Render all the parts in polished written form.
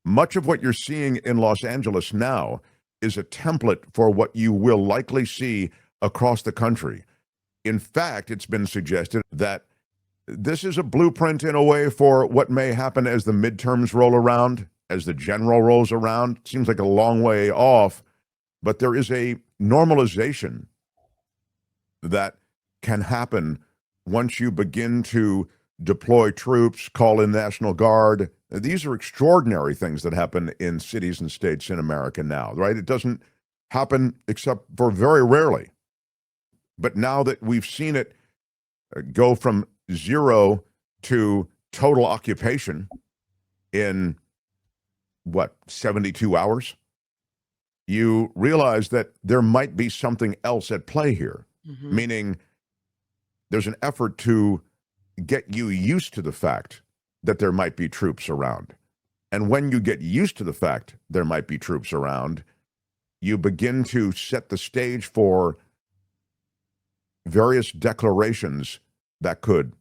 much of what you're seeing in Los Angeles now is a template for what you will likely see across the country. In fact, it's been suggested that this is a blueprint in a way for what may happen as the midterms roll around, as the general rolls around. It seems like a long way off, but there is a normalization that can happen once you begin to deploy troops, call in National Guard. These are extraordinary things that happen in cities and states in America now, right? It doesn't happen except for very rarely. But now that we've seen it go from 0 to total occupation in, 72 hours, you realize that there might be something else at play here, meaning there's an effort to get you used to the fact that there might be troops around. And when you get used to the fact there might be troops around, you begin to set the stage for various declarations that could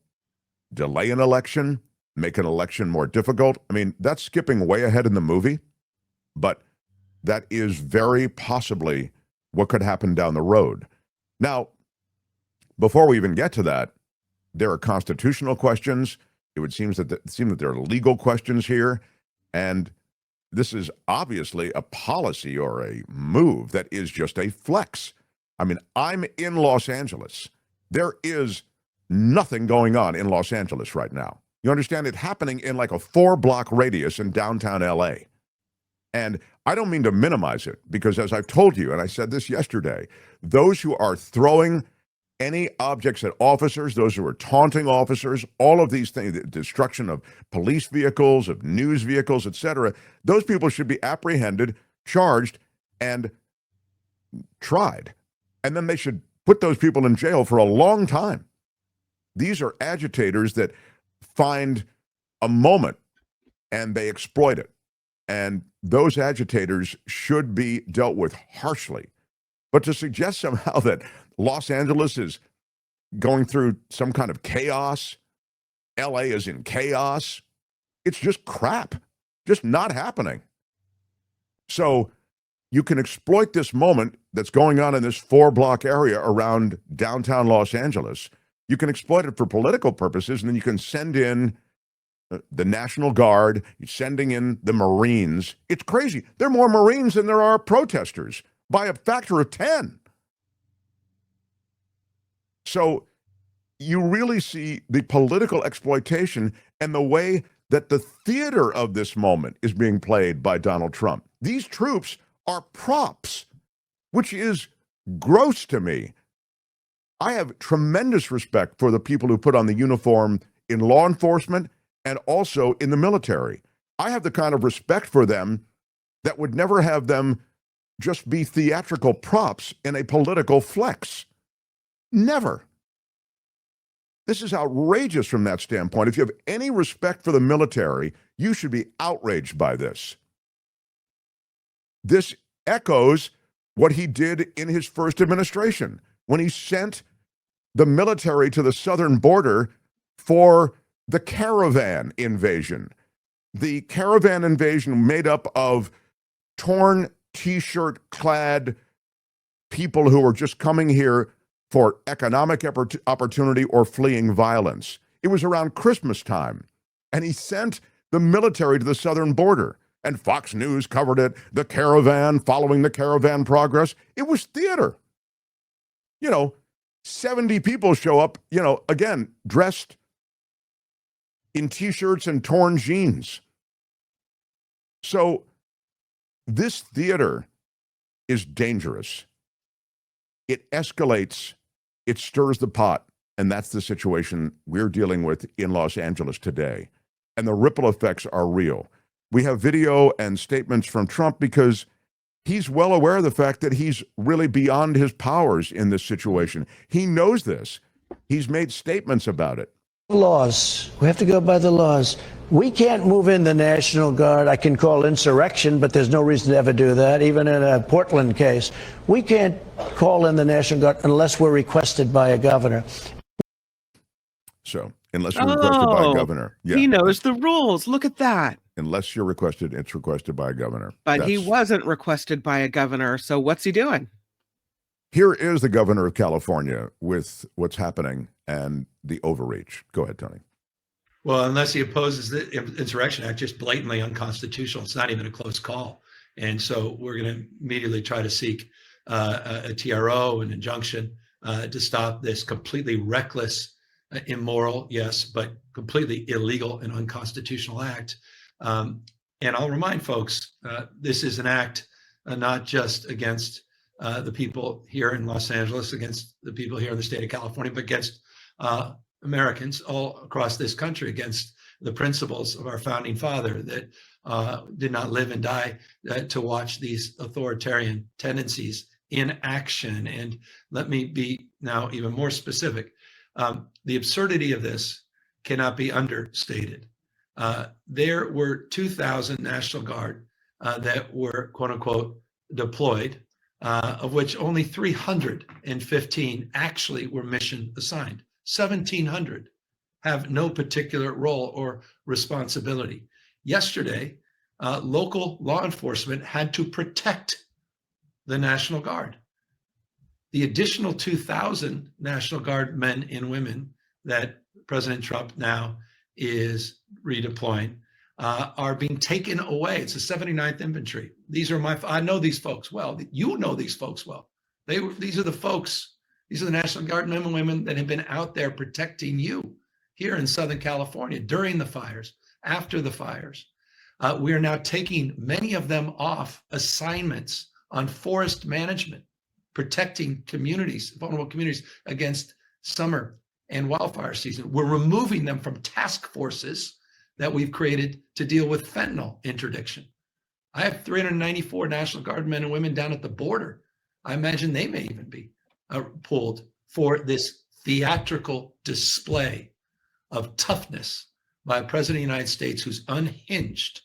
delay an election, make an election more difficult. I mean, that's skipping way ahead in the movie, but that is very possibly what could happen down the road. Now, before we even get to that, there are constitutional questions. It would seem that there are legal questions here, and this is obviously a policy or a move that is just a flex. I mean, I'm in Los Angeles. There is nothing going on in Los Angeles right now. You understand? It happening in like a 4-block radius in downtown LA. And I don't mean to minimize it, because as I've told you, and I said this yesterday, those who are throwing any objects at officers, those who are taunting officers, all of these things, the destruction of police vehicles, of news vehicles, etc., those people should be apprehended, charged, and tried. And then they should put those people in jail for a long time. These are agitators that find a moment and they exploit it. And those agitators should be dealt with harshly. But to suggest somehow that Los Angeles is going through some kind of chaos, LA is in chaos, it's just crap, just not happening. So you can exploit this moment that's going on in this 4-block area around downtown Los Angeles. You can exploit it for political purposes, and then you can send in the National Guard, you're sending in the Marines. It's crazy. There are more Marines than there are protesters by a factor of 10. So you really see the political exploitation and the way that the theater of this moment is being played by Donald Trump. These troops are props, which is gross to me. I have tremendous respect for the people who put on the uniform in law enforcement and also in the military. I have the kind of respect for them that would never have them just be theatrical props in a political flex. Never. This is outrageous from that standpoint. If you have any respect for the military, you should be outraged by this. This echoes what he did in his first administration when he sent the military to the southern border for the caravan invasion. The caravan invasion made up of torn T-shirt clad people who were just coming here for economic opportunity or fleeing violence. It was around Christmas time, and he sent the military to the southern border, and Fox News covered it, the caravan, following the caravan progress. It was theater. 70 people show up, again, dressed in T-shirts and torn jeans. So this theater is dangerous. It escalates, it stirs the pot, and that's the situation we're dealing with in Los Angeles today. And the ripple effects are real. We have video and statements from Trump because he's well aware of the fact that he's really beyond his powers in this situation. He knows this. He's made statements about it. Laws. We have to go by the laws. We can't move in the National Guard. I can call insurrection, but there's no reason to ever do that, even in a Portland case. We can't call in the National Guard unless we're requested by a governor. So Unless you're requested by a Oh, governor. Yeah. he knows the rules. Look at that. Unless you're requested, it's requested by a governor. But he wasn't requested by a governor. So what's he doing? Here is the governor of California with what's happening and the overreach. Go ahead, Tony. Well, unless he opposes the Insurrection Act, just blatantly unconstitutional. It's not even a close call. And so we're going to immediately try to seek a TRO, an injunction to stop this completely reckless, immoral, yes, but completely illegal and unconstitutional act. And I'll remind folks, this is an act not just against the people here in Los Angeles, against the people here in the state of California, but against Americans all across this country, against the principles of our founding father that did not live and die to watch these authoritarian tendencies in action. And let me be now even more specific. The absurdity of this cannot be understated. There were 2,000 National Guard that were, quote unquote, deployed, of which only 315 actually were mission assigned. 1,700 have no particular role or responsibility. Yesterday, local law enforcement had to protect the National Guard. The additional 2,000 National Guard men and women that President Trump now is redeploying are being taken away. It's the 79th Infantry. These are I know these folks well. You know these folks well. These are the folks, these are the National Guard men and women that have been out there protecting you here in Southern California during the fires, after the fires. We are now taking many of them off assignments on forest management, protecting communities, vulnerable communities against summer and wildfire season. We're removing them from task forces that we've created to deal with fentanyl interdiction. I have 394 National Guard men and women down at the border. I imagine they may even be pulled for this theatrical display of toughness by a president of the United States who's unhinged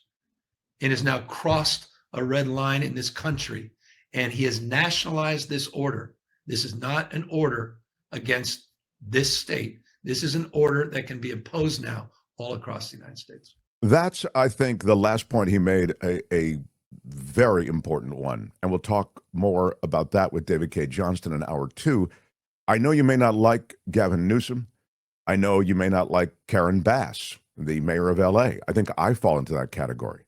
and has now crossed a red line in this country, and he has nationalized this order. This is not an order against this state. This is an order that can be imposed now all across the United States. That's, I think, the last point he made, a very important one. And we'll talk more about that with David K. Johnston in hour 2. I know you may not like Gavin Newsom. I know you may not like Karen Bass, the mayor of LA. I think I fall into that category.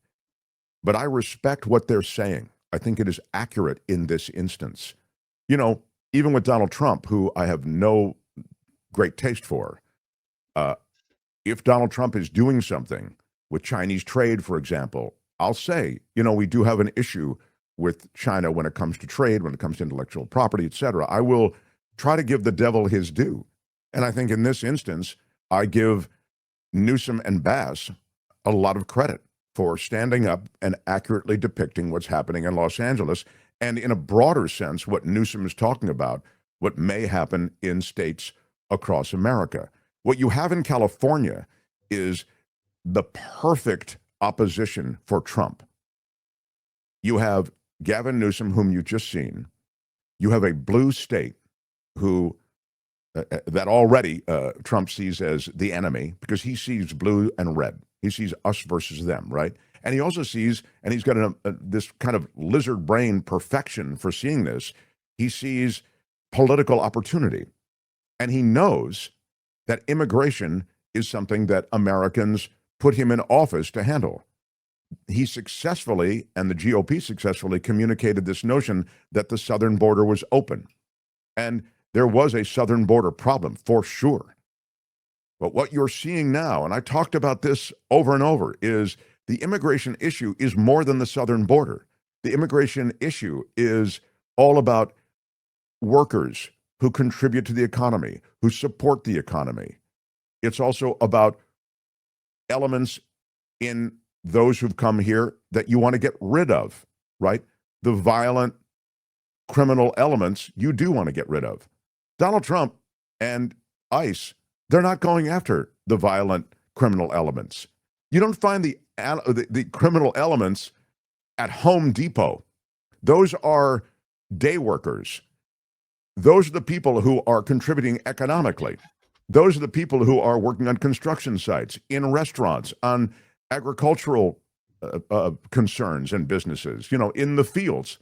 But I respect what they're saying. I think it is accurate in this instance. You know, even with Donald Trump, who I have no great taste for, if Donald Trump is doing something with Chinese trade, for example, I'll say, you know, we do have an issue with China when it comes to trade, when it comes to intellectual property, et cetera. I will try to give the devil his due. And I think in this instance, I give Newsom and Bass a lot of credit for standing up and accurately depicting what's happening in Los Angeles, and in a broader sense, what Newsom is talking about, what may happen in states across America. What you have in California is the perfect opposition for Trump. You have Gavin Newsom, whom you've just seen. You have a blue state who that already Trump sees as the enemy, because he sees blue and red. He sees us versus them, right? And he also sees, and he's got this kind of lizard brain perfection for seeing this, he sees political opportunity. And he knows that immigration is something that Americans put him in office to handle. He successfully, and the GOP successfully, communicated this notion that the southern border was open. And there was a southern border problem, for sure. But what you're seeing now, and I talked about this over and over, is the immigration issue is more than the southern border. The immigration issue is all about workers who contribute to the economy, who support the economy. It's also about elements in those who've come here that you want to get rid of, right? The violent criminal elements you do want to get rid of. Donald Trump and ICE, they're not going after the violent criminal elements. You don't find the criminal elements at Home Depot. Those are day workers. Those are the people who are contributing economically. Those are the people who are working on construction sites, in restaurants, on agricultural concerns and businesses, in the fields.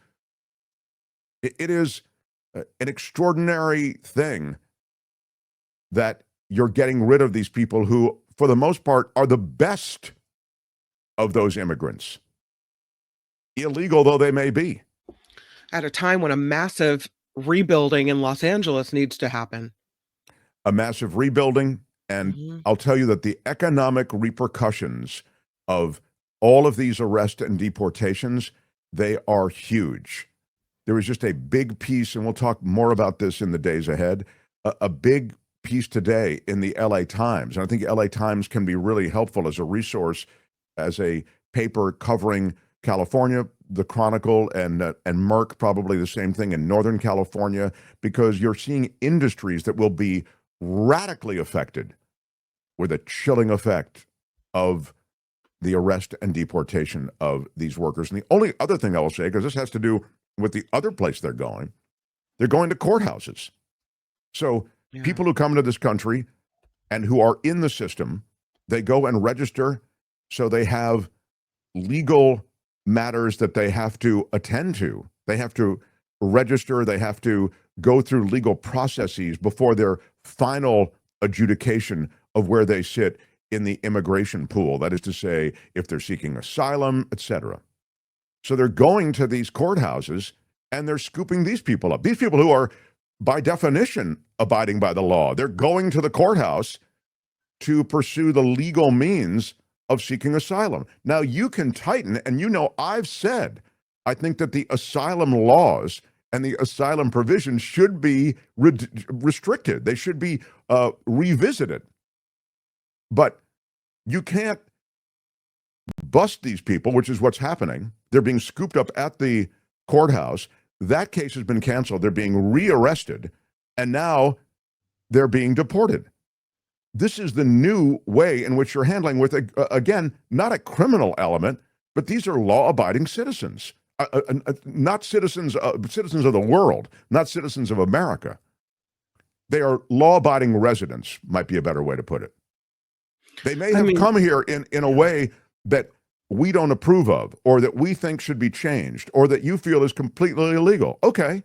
It is an extraordinary thing that you're getting rid of these people who, for the most part, are the best of those immigrants, illegal though they may be. At a time when a massive rebuilding in Los Angeles needs to happen. A massive rebuilding. And I'll tell you that the economic repercussions of all of these arrests and deportations, they are huge. There was just a big piece, and we'll talk more about this in the days ahead, a big piece today in the LA Times. And I think LA Times can be really helpful as a resource, as a paper covering California, the Chronicle, and Merck, probably the same thing in Northern California, because you're seeing industries that will be radically affected with a chilling effect of the arrest and deportation of these workers. And the only other thing I will say, because this has to do with the other place they're going to courthouses. So people who come into this country and who are in the system, they go and register, so they have legal matters that they have to attend to. They have to register, they have to go through legal processes before their final adjudication of where they sit in the immigration pool. That is to say, if they're seeking asylum, etc. So they're going to these courthouses and they're scooping these people up. These people who are, by definition, abiding by the law. They're going to the courthouse to pursue the legal means of seeking asylum. Now, you can tighten, and I've said, I think that the asylum laws and the asylum provisions should be restricted. They should be revisited. But you can't bust these people, which is what's happening. They're being scooped up at the courthouse. That case has been canceled. They're being rearrested, and now they're being deported. This is the new way in which you're handling with, again, not a criminal element, but these are law-abiding citizens, not citizens of the world, not citizens of America. They are law-abiding residents, might be a better way to put it. They may have come here in a way that we don't approve of, or that we think should be changed, or that you feel is completely illegal. Okay,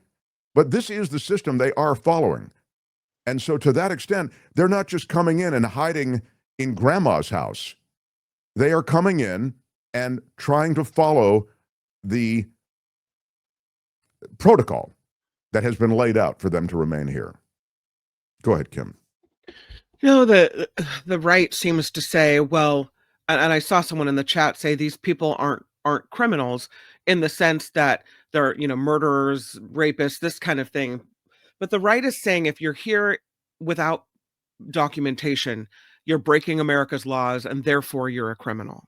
but this is the system they are following. And so to that extent, they're not just coming in and hiding in grandma's house. They are coming in and trying to follow the protocol that has been laid out for them to remain here. Go ahead, Kim. The right seems to say, well, and I saw someone in the chat say these people aren't criminals in the sense that they're, murderers, rapists, this kind of thing. But the right is saying if you're here without documentation, you're breaking America's laws and therefore you're a criminal.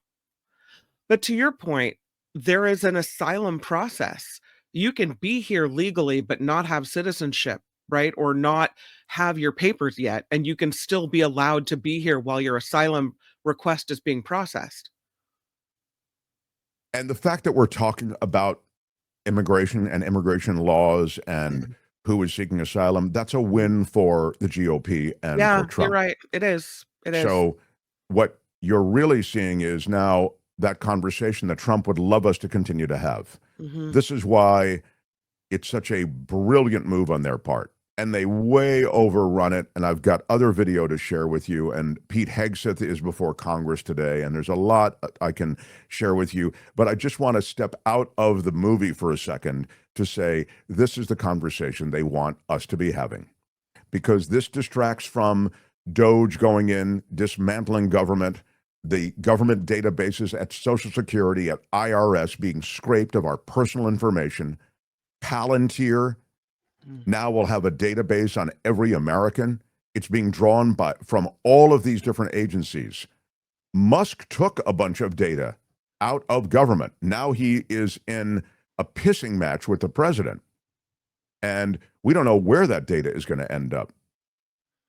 But to your point, there is an asylum process. You can be here legally but not have citizenship, right? Or not have your papers yet, and you can still be allowed to be here while your asylum request is being processed. And the fact that we're talking about immigration and immigration laws and who is seeking asylum, that's a win for the GOP and for Trump. You're right. It is. So what you're really seeing is now that conversation that Trump would love us to continue to have. This is why it's such a brilliant move on their part. And they way overrun it. And I've got other video to share with you. And Pete Hegseth is before Congress today. And there's a lot I can share with you. But I just want to step out of the movie for a second to say this is the conversation they want us to be having. Because this distracts from DOJ going in, dismantling government, the government databases at Social Security, at IRS being scraped of our personal information. Palantir now will have a database on every American. It's being drawn from all of these different agencies. Musk took a bunch of data out of government. Now he is in a pissing match with the president. And we don't know where that data is going to end up.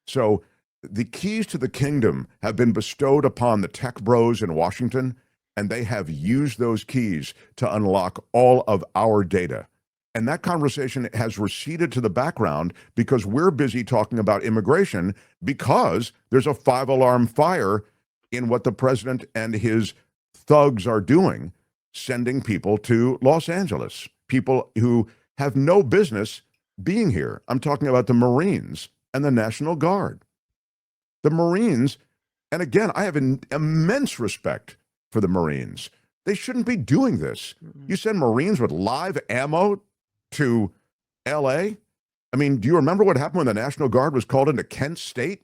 So the keys to the kingdom have been bestowed upon the tech bros in Washington, and they have used those keys to unlock all of our data. And that conversation has receded to the background because we're busy talking about immigration because there's a 5-alarm fire in what the president and his thugs are doing, sending people to Los Angeles, people who have no business being here. I'm talking about the Marines and the National Guard. The Marines, and again, I have an immense respect for the Marines. They shouldn't be doing this. You send Marines with live ammo to LA? I mean, do you remember what happened when the National Guard was called into Kent State?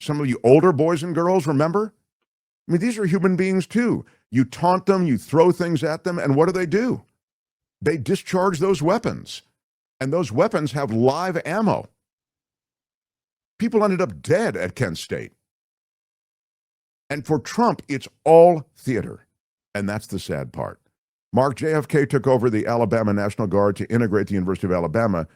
Some of you older boys and girls remember? I mean, these are human beings too. You taunt them, you throw things at them, and what do? They discharge those weapons. And those weapons have live ammo. People ended up dead at Kent State. And for Trump, it's all theater. And that's the sad part. Mark, JFK took over the Alabama National Guard to integrate the University of Alabama,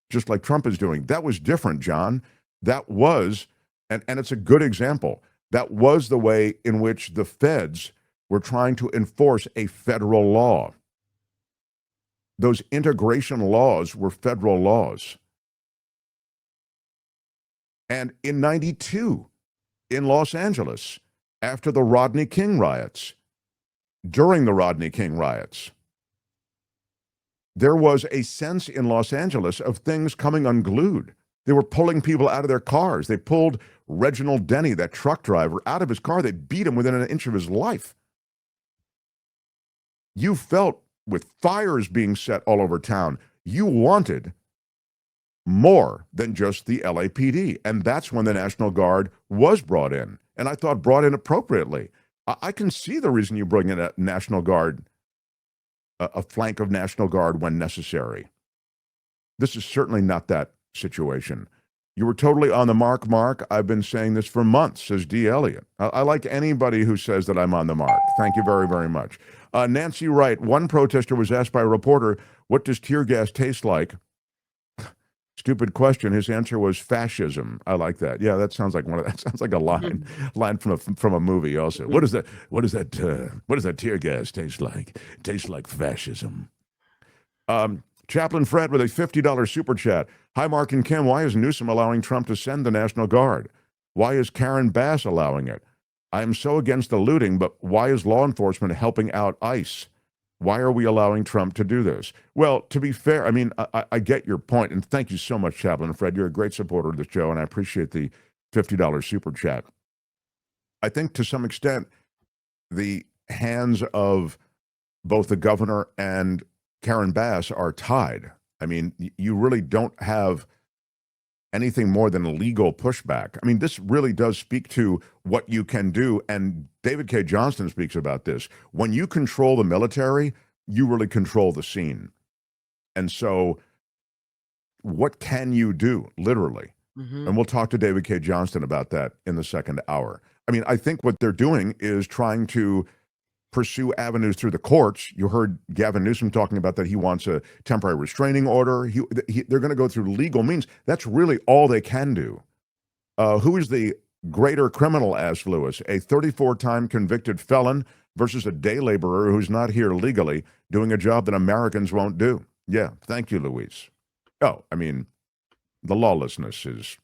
just like Trump is doing. That was different, John. That was, and it's a good example, that was the way in which the feds were trying to enforce a federal law. Those integration laws were federal laws. And in 92, in Los Angeles, after the Rodney King riots, during the Rodney King riots, there was a sense in Los Angeles of things coming unglued. They were pulling people out of their cars. They pulled Reginald Denny, that truck driver, out of his car. They beat him within an inch of his life. You felt, with fires being set all over town, you wanted more than just the LAPD. And that's when the National Guard was brought in. And I thought brought in appropriately. I can see the reason you bring in a National Guard, a flank of National Guard when necessary. This is certainly not that situation. You were totally on the mark, Mark. I've been saying this for months, says D. Elliott. I like anybody who says that I'm on the mark. Thank you very, very much. Nancy Wright, one protester was asked by a reporter, what does tear gas taste like? Stupid question. His answer was fascism. I like that. Yeah, that sounds like that sounds like a line from a movie. Also, what does that tear gas taste like? It tastes like fascism. Chaplain Fred with a $50 super chat. Hi, Mark and Kim. Why is Newsom allowing Trump to send the National Guard? Why is Karen Bass allowing it? I am so against the looting, but why is law enforcement helping out ICE? Why are we allowing Trump to do this? Well, to be fair, I mean, I get your point, and thank you so much, Chaplain Fred. You're a great supporter of the show, and I appreciate the $50 super chat. I think to some extent, the hands of both the governor and Karen Bass are tied. I mean, you really don't have anything more than legal pushback. I mean, this really does speak to what you can do, and David K. Johnston speaks about this. When you control the military, you really control the scene. And so what can you do, literally? And we'll talk to David K. Johnston about that in the second hour. I mean, I think what they're doing is trying to pursue avenues through the courts. You heard Gavin Newsom talking about that he wants a temporary restraining order. They're going to go through legal means. That's really all they can do. Who is the greater criminal, asked Lewis? A 34-time convicted felon versus a day laborer who's not here legally doing a job that Americans won't do. Yeah, thank you, Luis. Oh, I mean, the lawlessness is,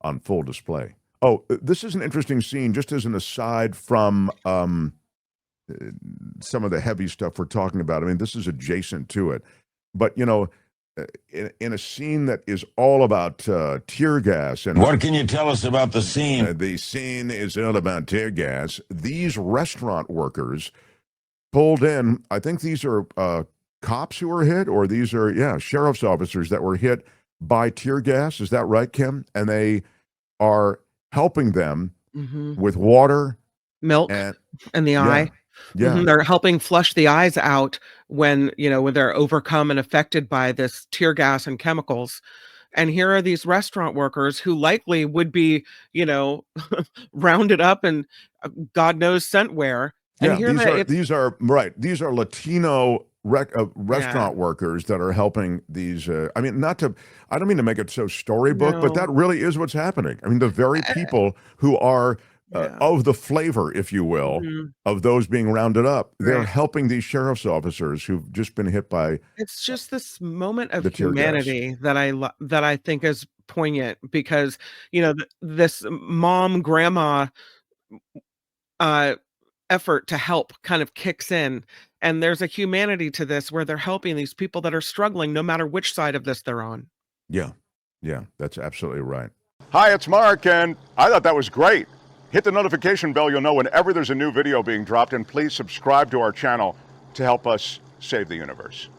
on full display. Oh, this is an interesting scene, just as an aside from some of the heavy stuff we're talking about. I mean, this is adjacent to it. But, in a scene that is all about tear gas. And what can you tell us about the scene? The scene is all about tear gas. These restaurant workers pulled in, I think these are cops who were hit, or these are, sheriff's officers that were hit by tear gas. Is that right, Kim? And they are helping them with water. Milk and the eye. Yeah. They're helping flush the eyes out when they're overcome and affected by this tear gas and chemicals. And here are these restaurant workers who likely would be, rounded up and God knows sent where. And these are Latino restaurant workers that are helping these. I don't mean to make it so storybook, but that really is what's happening. I mean, the very people who are Yeah. of the flavor, if you will, Mhm. of those being rounded up. They're Right. helping these sheriff's officers who've just been hit by It's just this moment of the tear gas. humanity that that I think is poignant because, this mom, grandma, uh, effort to help kind of kicks in, and there's a humanity to this where they're helping these people that are struggling no matter which side of this they're on. Yeah, yeah, that's absolutely right. Hi, it's Mark, and I thought that was great. Hit the notification bell, you'll know whenever there's a new video being dropped, and please subscribe to our channel to help us save the universe.